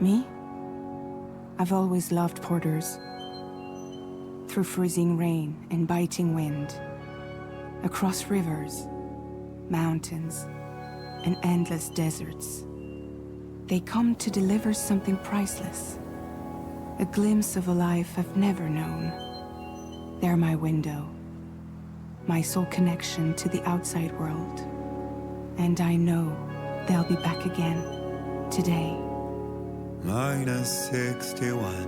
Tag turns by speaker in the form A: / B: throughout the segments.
A: Me? I've always loved porters. Through freezing rain and biting wind, across rivers, mountains, and endless deserts, they come to deliver something priceless, a glimpse of a life I've never known. They're my window, my sole connection to the outside world. And I know they'll be back again today.
B: -61.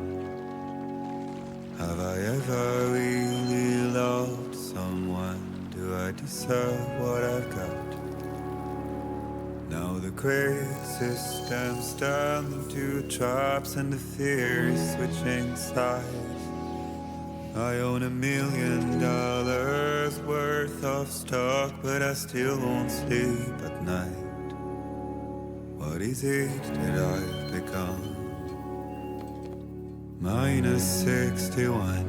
B: Have I ever really loved someone? Do I deserve what I've got? Now the great system's turned into traps and the fear is switching sides. I own $1 million worth of stock, but I still won't sleep at night. What is it that I've become? -61.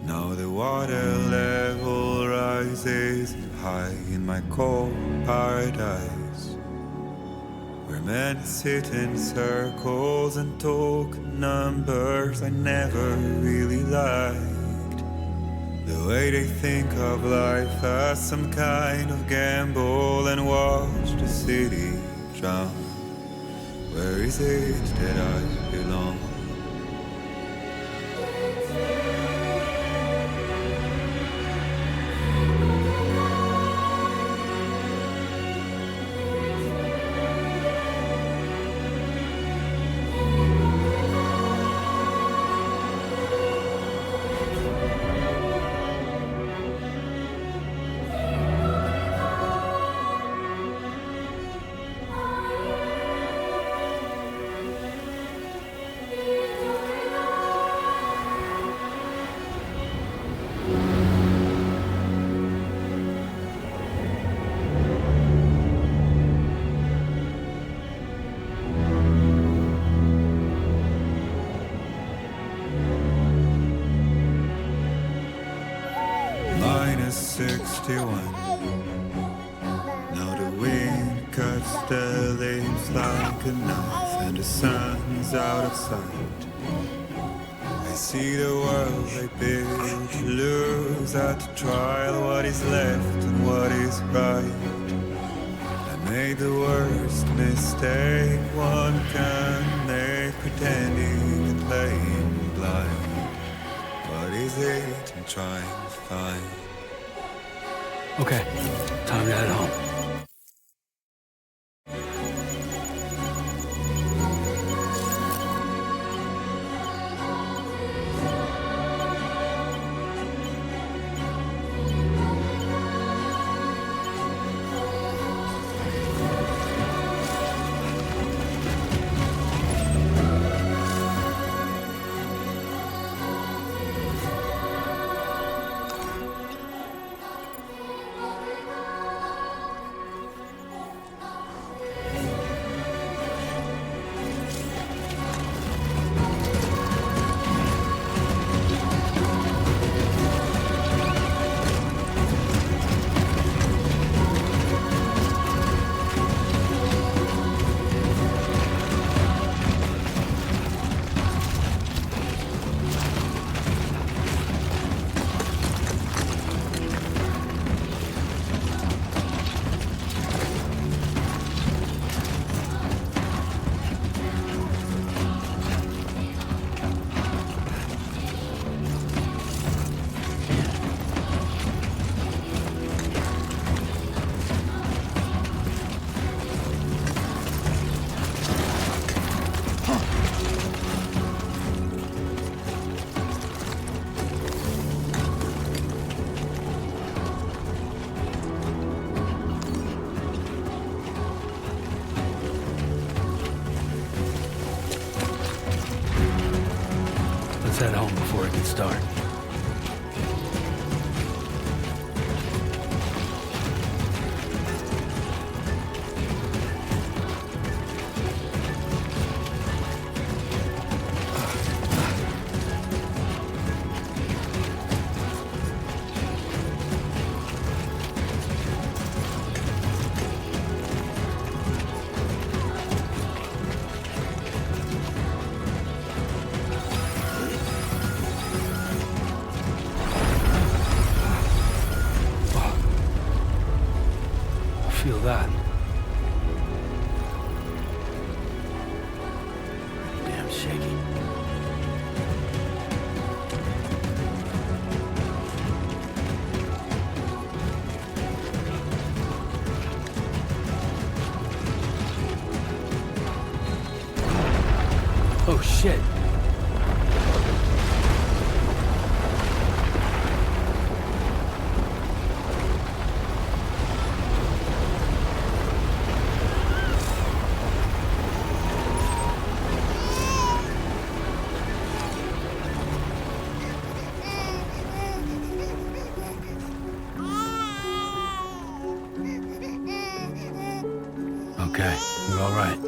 B: Now the water level rises high in my cold paradise, where men sit in circles and talk numbers I never really liked. The way they think of life as some kind of gamble and watch the city drown. Where is it that I belong? -61. Now the wind cuts the leaves like a knife and the sun's out of sight. I see the world they build to lose at the trial, what is left and what is right. I made the worst mistake one can make, pretending and playing blind. What is it I'm trying to find?
C: Okay, time to head home. Let's head home before it gets dark. feel that.
D: Damn shaky.
C: Oh, shit. Okay, you're all right.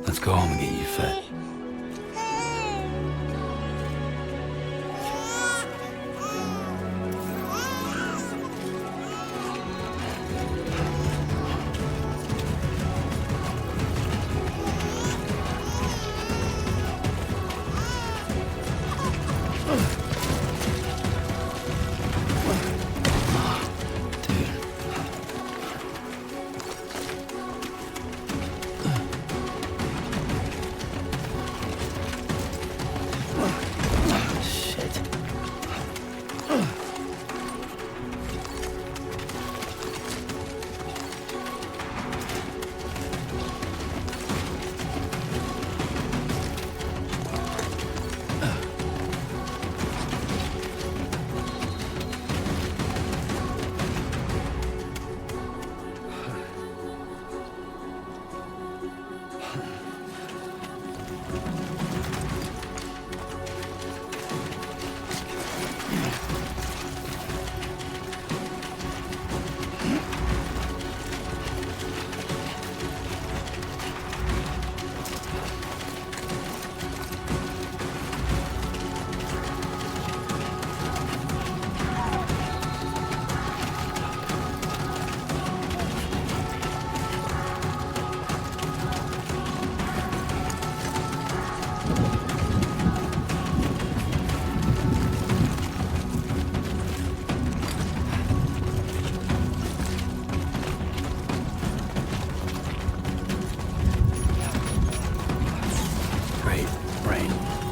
C: Let's go home and get you fed.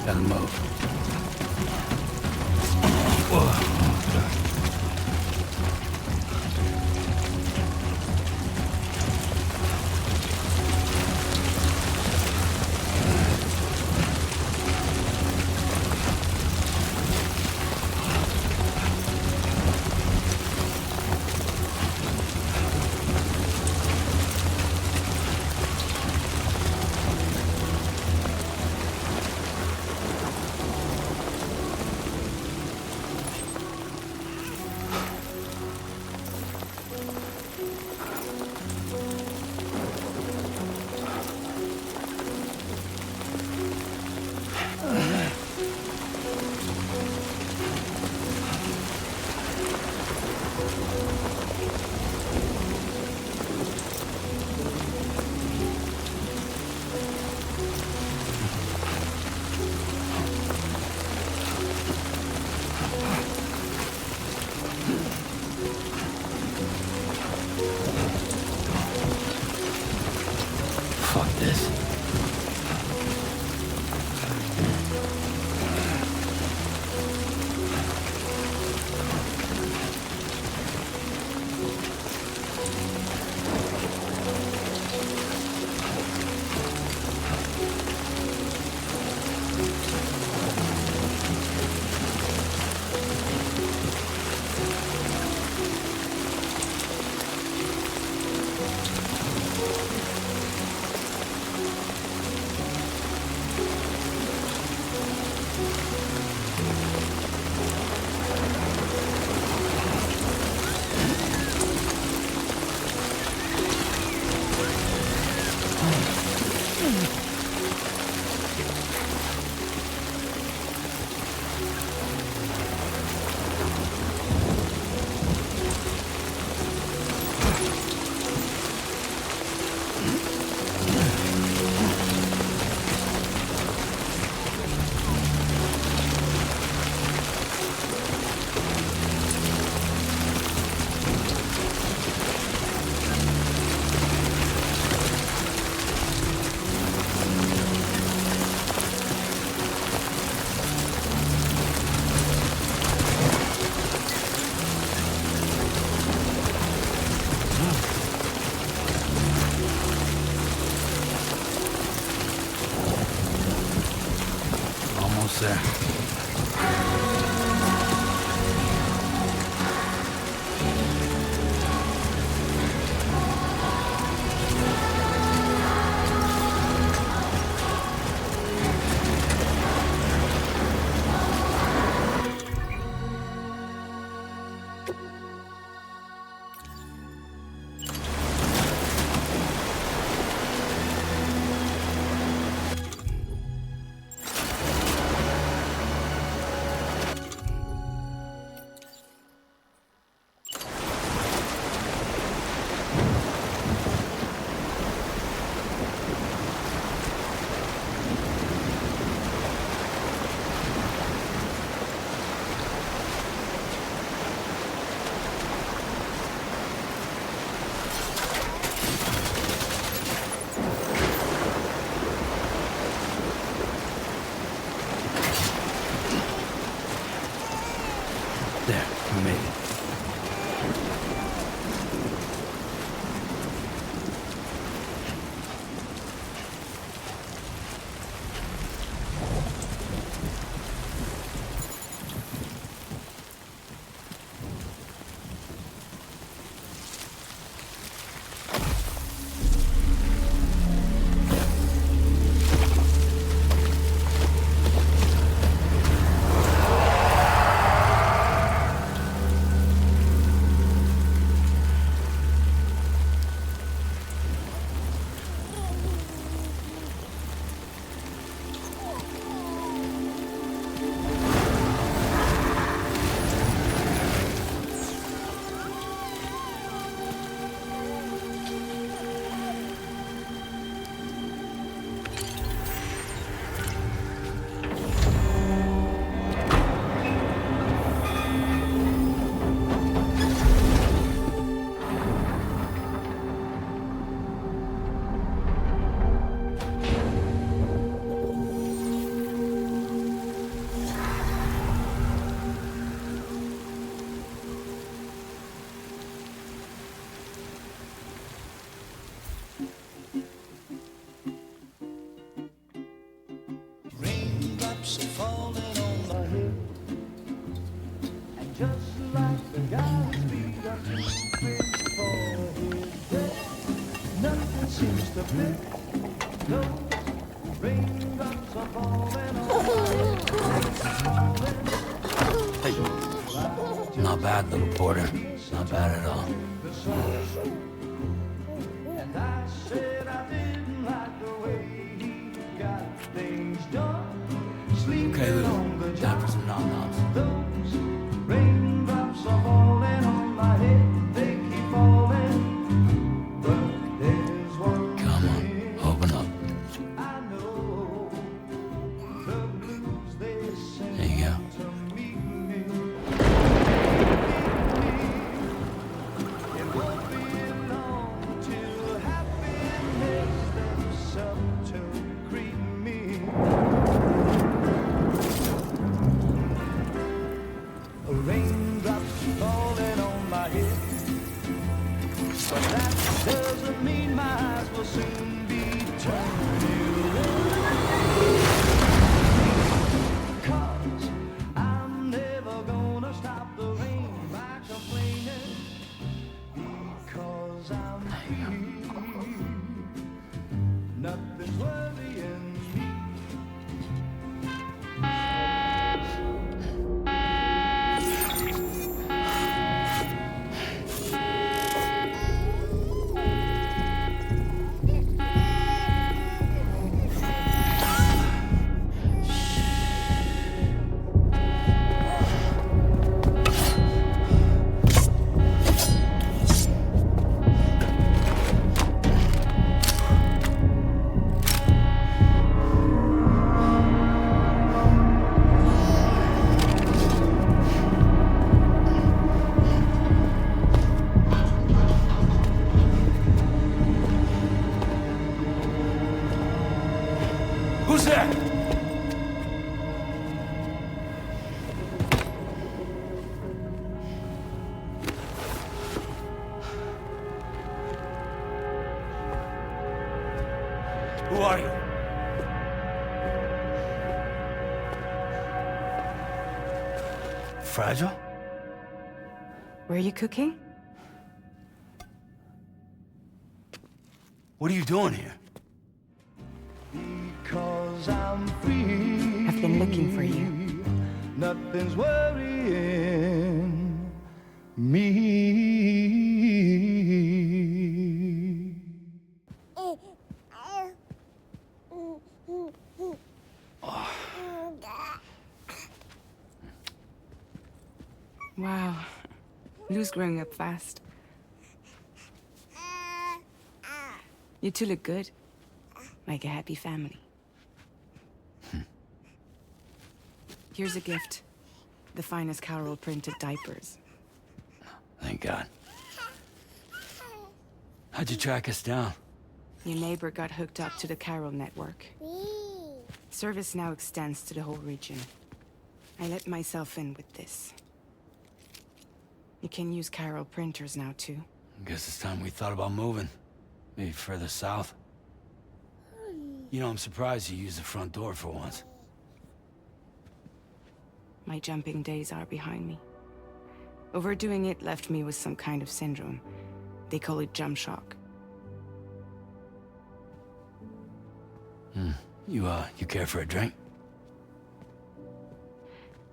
C: Gotta move.
D: There, we made it.
E: Raindrops are falling on my head, and just like the guy's feet are too big for his bed, nothing seems to fit. Those raindrops are falling on my head.
D: Hey, not bad, little porter. Not bad at all.
E: And I said I didn't like the way he got things done.
D: Okay, Lou, time for some nom-noms.
E: Those raindrops are falling on my head, they keep falling. But there's one
D: Come on, open up.
E: I know, the blues they sing
D: There you go.
E: to me. It won't be long till happiness steps up to greet me. Raindrops falling on my head, but that doesn't mean my eyes will soon be turning red. 'Cause I'm never gonna stop the rain by complaining, because I'm free. Nothing's worrying me.
D: Who's there? Who are you? Fragile?
A: Were you cooking?
D: What are you doing here?
E: Because I'm free.
A: I've been looking for you.
E: Nothing's worrying me.
A: Wow. Lou's growing up fast. You two look good. Like a happy family. Here's a gift. The finest Carol printed diapers.
D: Thank God. How'd you track us down?
A: Your neighbor got hooked up to the Carol network. Service now extends to the whole region. I let myself in with this. You can use Chiral printers now, too.
D: Guess it's time we thought about moving. Maybe further south. You know, I'm surprised you used the front door for once.
A: My jumping days are behind me. Overdoing it left me with some kind of syndrome. They call it jump shock.
D: You care for a drink?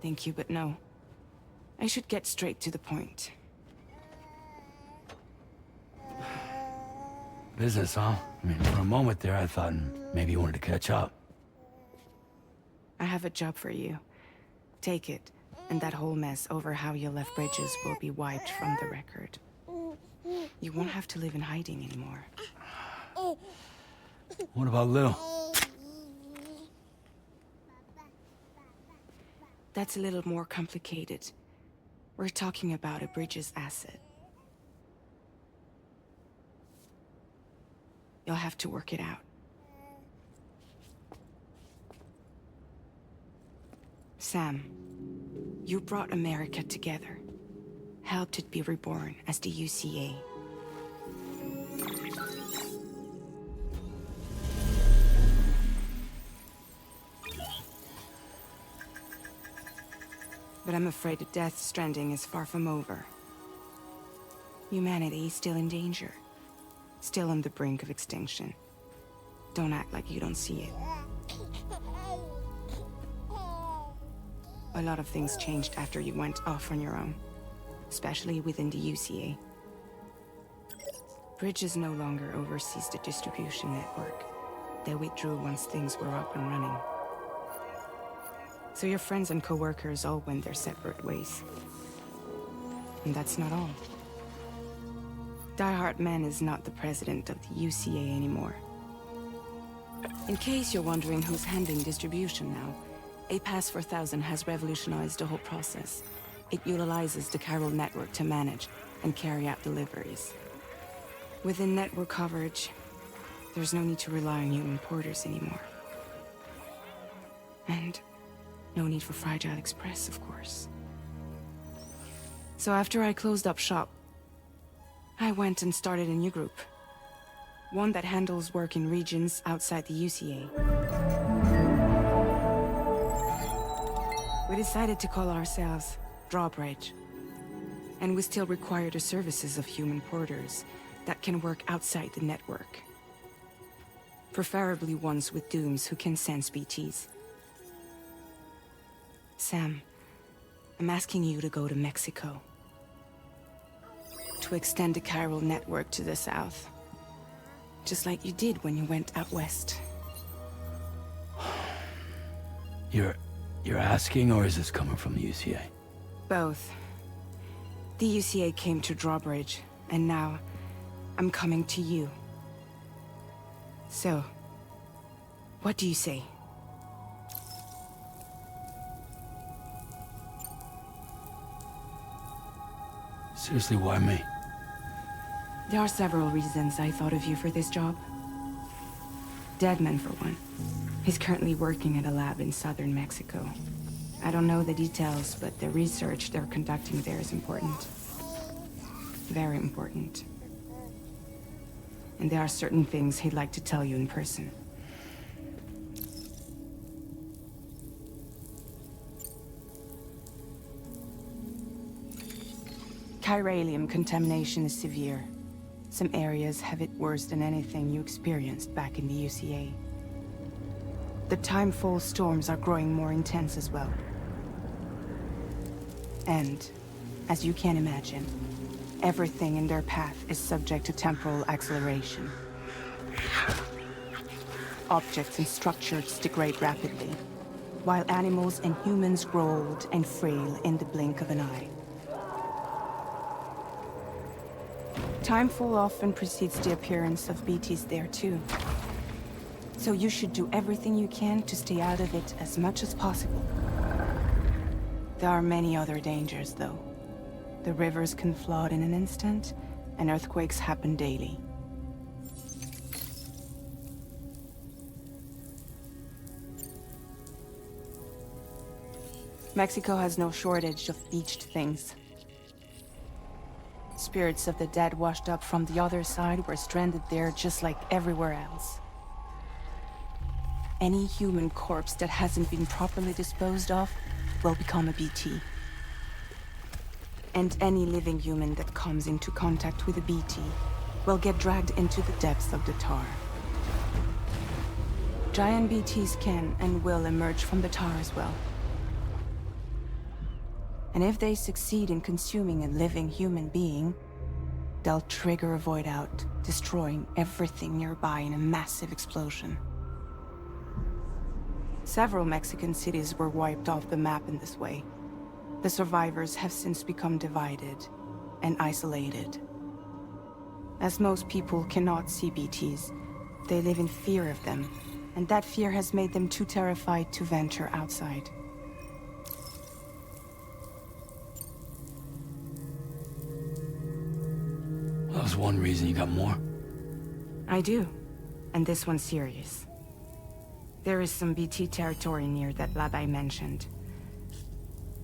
A: Thank you, but no. I should get straight to the point.
D: Business, huh? I mean, for a moment there, I thought maybe you wanted to catch up.
A: I have a job for you. Take it, and that whole mess over how you left bridges will be wiped from the record. You won't have to live in hiding anymore.
D: What about Lil?
A: That's a little more complicated. We're talking about a bridges asset. You'll have to work it out. Sam, you brought America together. Helped it be reborn as the UCA. But I'm afraid that Death Stranding is far from over. Humanity is still in danger. Still on the brink of extinction. Don't act like you don't see it. A lot of things changed after you went off on your own. Especially within the UCA. Bridges no longer oversees the distribution network. They withdrew once things were up and running. So your friends and co-workers all went their separate ways. And that's not all. Die Hard Man is not the president of the UCA anymore. In case you're wondering who's handling distribution now, A Pass 4000 has revolutionized the whole process. It utilizes the Chiral network to manage and carry out deliveries. Within network coverage, there's no need to rely on human porters anymore. And no need for Fragile Express, of course. So after I closed up shop, I went and started a new group. One that handles work in regions outside the UCA. We decided to call ourselves Drawbridge. And we still require the services of human porters that can work outside the network. Preferably ones with dooms who can sense BTs. Sam, I'm asking you to go to Mexico. To extend the Chiral network to the south. Just like you did when you went out west.
D: You're asking, or is this coming from the UCA?
A: Both. The UCA came to Drawbridge, and now I'm coming to you. So, what do you say?
D: Seriously, why me?
A: There are several reasons I thought of you for this job. Deadman, for one. He's currently working at a lab in southern Mexico. I don't know the details, but the research they're conducting there is important. Very important. And there are certain things he'd like to tell you in person. Chiralium contamination is severe. Some areas have it worse than anything you experienced back in the UCA. The timefall storms are growing more intense as well. And, as you can imagine, everything in their path is subject to temporal acceleration. Objects and structures degrade rapidly, while animals and humans grow old and frail in the blink of an eye. Timefall often precedes the appearance of BTs there too. So you should do everything you can to stay out of it as much as possible. There are many other dangers, though. The rivers can flood in an instant, and earthquakes happen daily. Mexico has no shortage of beached things. Spirits of the dead washed up from the other side were stranded there just like everywhere else. Any human corpse that hasn't been properly disposed of will become a BT. And any living human that comes into contact with a BT will get dragged into the depths of the tar. Giant BTs can and will emerge from the tar as well. And if they succeed in consuming a living human being, they'll trigger a void out, destroying everything nearby in a massive explosion. Several Mexican cities were wiped off the map in this way. The survivors have since become divided and isolated. As most people cannot see BTs, they live in fear of them, and that fear has made them too terrified to venture outside.
D: That was one reason. You got more?
A: I do, and this one's serious. There is some BT territory near that lab I mentioned.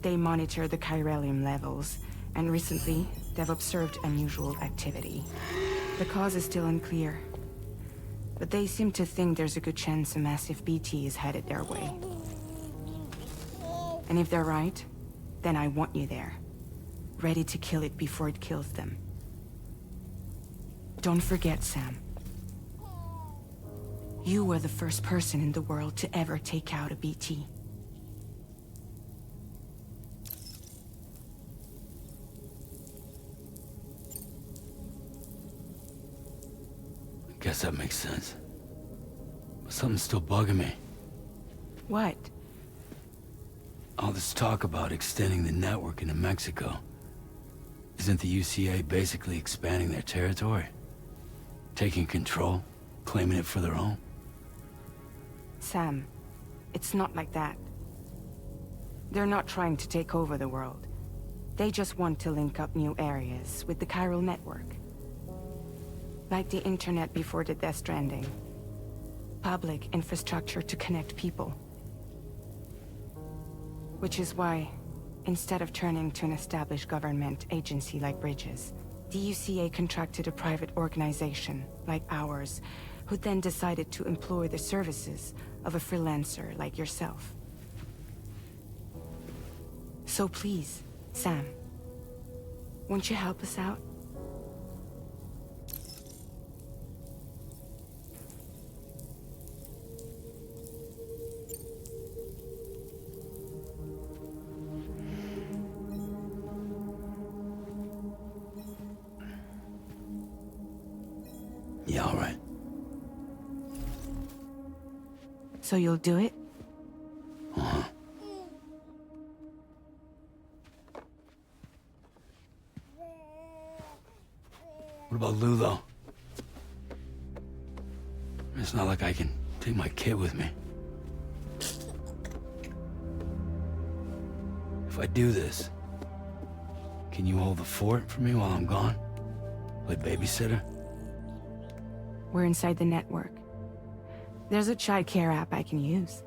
A: They monitor the chiralium levels, and recently, they've observed unusual activity. The cause is still unclear, but they seem to think there's a good chance a massive BT is headed their way. And if they're right, then I want you there, ready to kill it before it kills them. Don't forget, Sam. You were the first person in the world to ever take out a BT.
D: I guess that makes sense. But something's still bugging me.
A: What?
D: All this talk about extending the network into Mexico. Isn't the UCA basically expanding their territory? Taking control, claiming it for their own?
A: Sam, it's not like that. They're not trying to take over the world. They just want to link up new areas with the chiral network. Like the internet before the Death Stranding. Public infrastructure to connect people. Which is why, instead of turning to an established government agency like Bridges, the UCA contracted a private organization, like ours, who then decided to employ the services of a freelancer like yourself. So please, Sam, won't you help us out?
D: Yeah, all right.
A: So you'll do it?
D: Uh-huh. What about Lou, though? It's not like I can take my kid with me. If I do this, can you hold the fort for me while I'm gone? Play babysitter?
A: We're inside the network. There's a child care app I can use.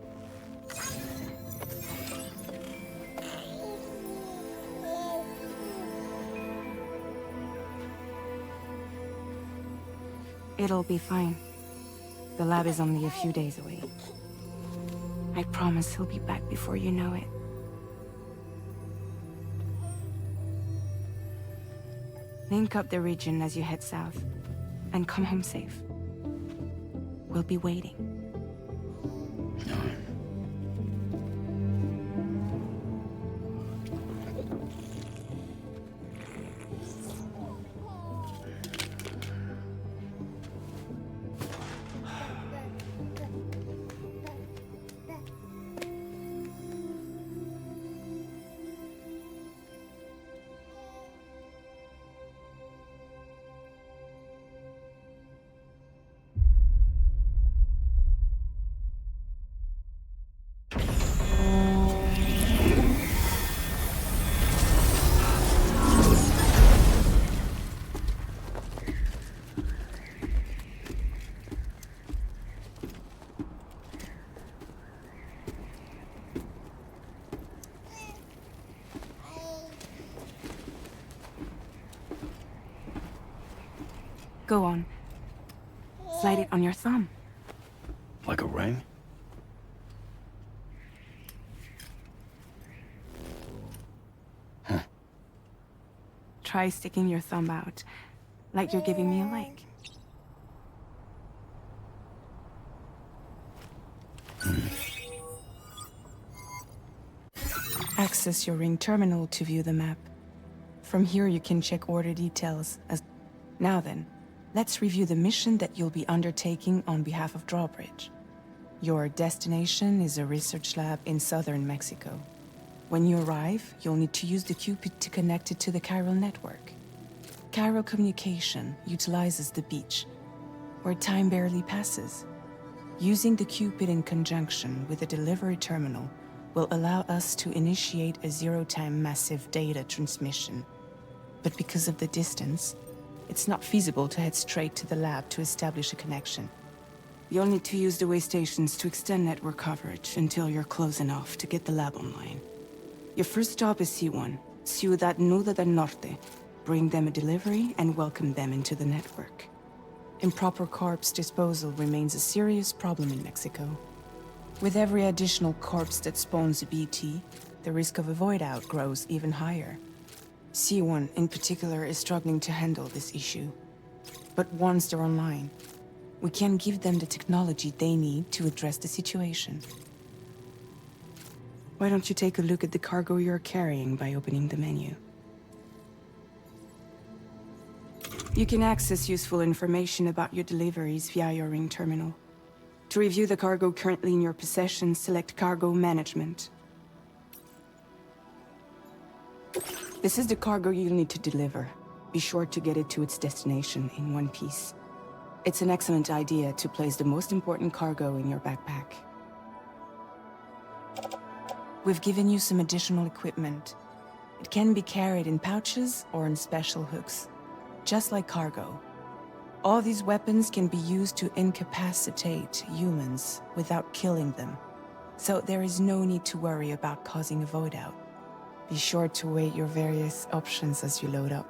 A: It'll be fine. The lab is only a few days away. I promise he'll be back before you know it. Link up the region as you head south, and come home safe. We'll be waiting.
D: All right.
A: Go on. Slide it on your thumb.
D: Like a ring?
A: Try sticking your thumb out, like you're giving me a like. Access your ring terminal to view the map. From here you can check order details as... Now then, let's review the mission that you'll be undertaking on behalf of Drawbridge. Your destination is a research lab in southern Mexico. When you arrive, you'll need to use the Cupid to connect it to the chiral network. Chiral communication utilizes the beach, where time barely passes. Using the Cupid in conjunction with a delivery terminal will allow us to initiate a zero-time massive data transmission. But because of the distance, it's not feasible to head straight to the lab to establish a connection. You'll need to use the way stations to extend network coverage until you're close enough to get the lab online. Your first stop is C1, Ciudad Nuda del Norte. Bring them a delivery and welcome them into the network. Improper corpse disposal remains a serious problem in Mexico. With every additional corpse that spawns a BT, the risk of a void out grows even higher. C1 in particular is struggling to handle this issue. But once they're online, we can give them the technology they need to address the situation. Why don't you take a look at the cargo you're carrying by opening the menu? You can access useful information about your deliveries via your ring terminal. To review the cargo currently in your possession, select Cargo Management. This is the cargo you'll need to deliver. Be sure to get it to its destination in one piece. It's an excellent idea to place the most important cargo in your backpack. We've given you some additional equipment. It can be carried in pouches or in special hooks, just like cargo. All these weapons can be used to incapacitate humans without killing them, so there is no need to worry about causing a void out. Be sure to weigh your various options as you load up.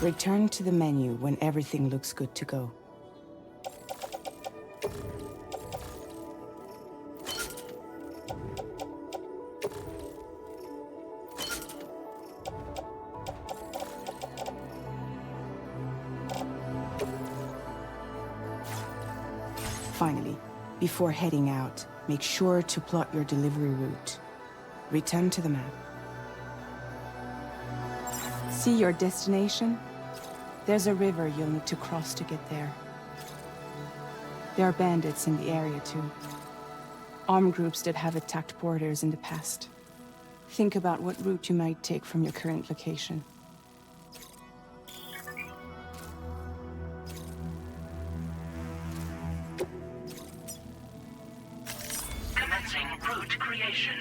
A: Return to the menu when everything looks good to go. Finally, before heading out, make sure to plot your delivery route. Return to the map. See your destination? There's a river you'll need to cross to get there. There are bandits in the area too. Armed groups that have attacked borders in the past. Think about what route you might take from your current location.
F: Commencing route creation.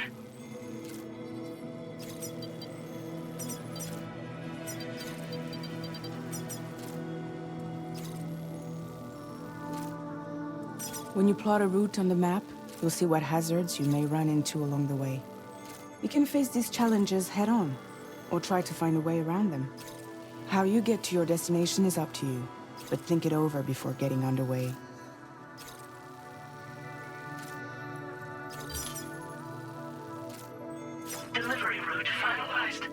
A: When you plot a route on the map, you'll see what hazards you may run into along the way. You can face these challenges head-on, or try to find a way around them. How you get to your destination is up to you, but think it over before getting underway.
F: Delivery route finalized.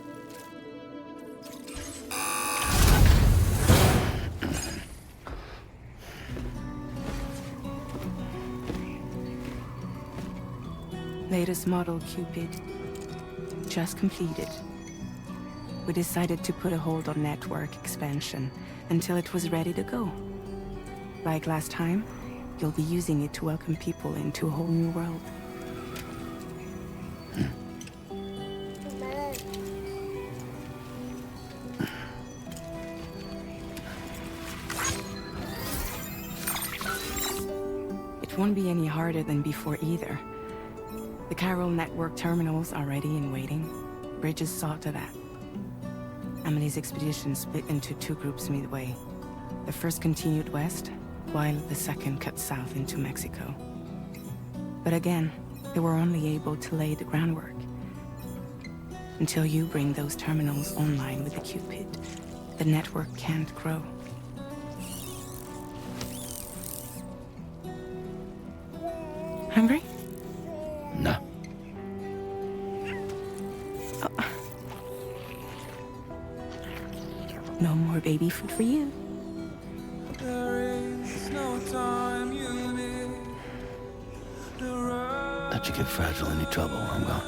A: Latest model Cupid. Just completed. We decided to put a hold on network expansion until it was ready to go. Like last time, you'll be using it to welcome people into a whole new world. It won't be any harder than before either. The chiral network terminals are ready and waiting. Bridges saw to that. Emily's expedition split into two groups midway. The first continued west, while the second cut south into Mexico. But again, they were only able to lay the groundwork. Until you bring those terminals online with the Cupid, the network can't grow. Hungry?
D: No.
A: No more baby food for you.
D: Let you get fragile any trouble, I'm gone.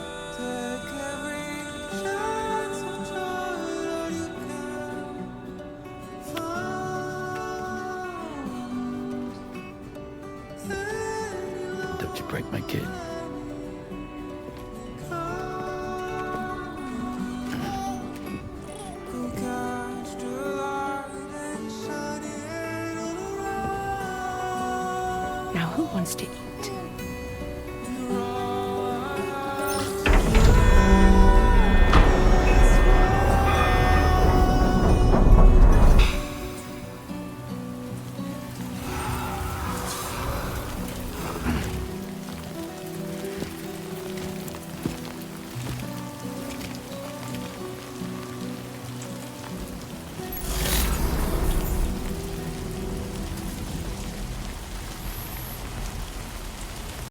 D: Don't you break my kid.
A: Now who wants to eat?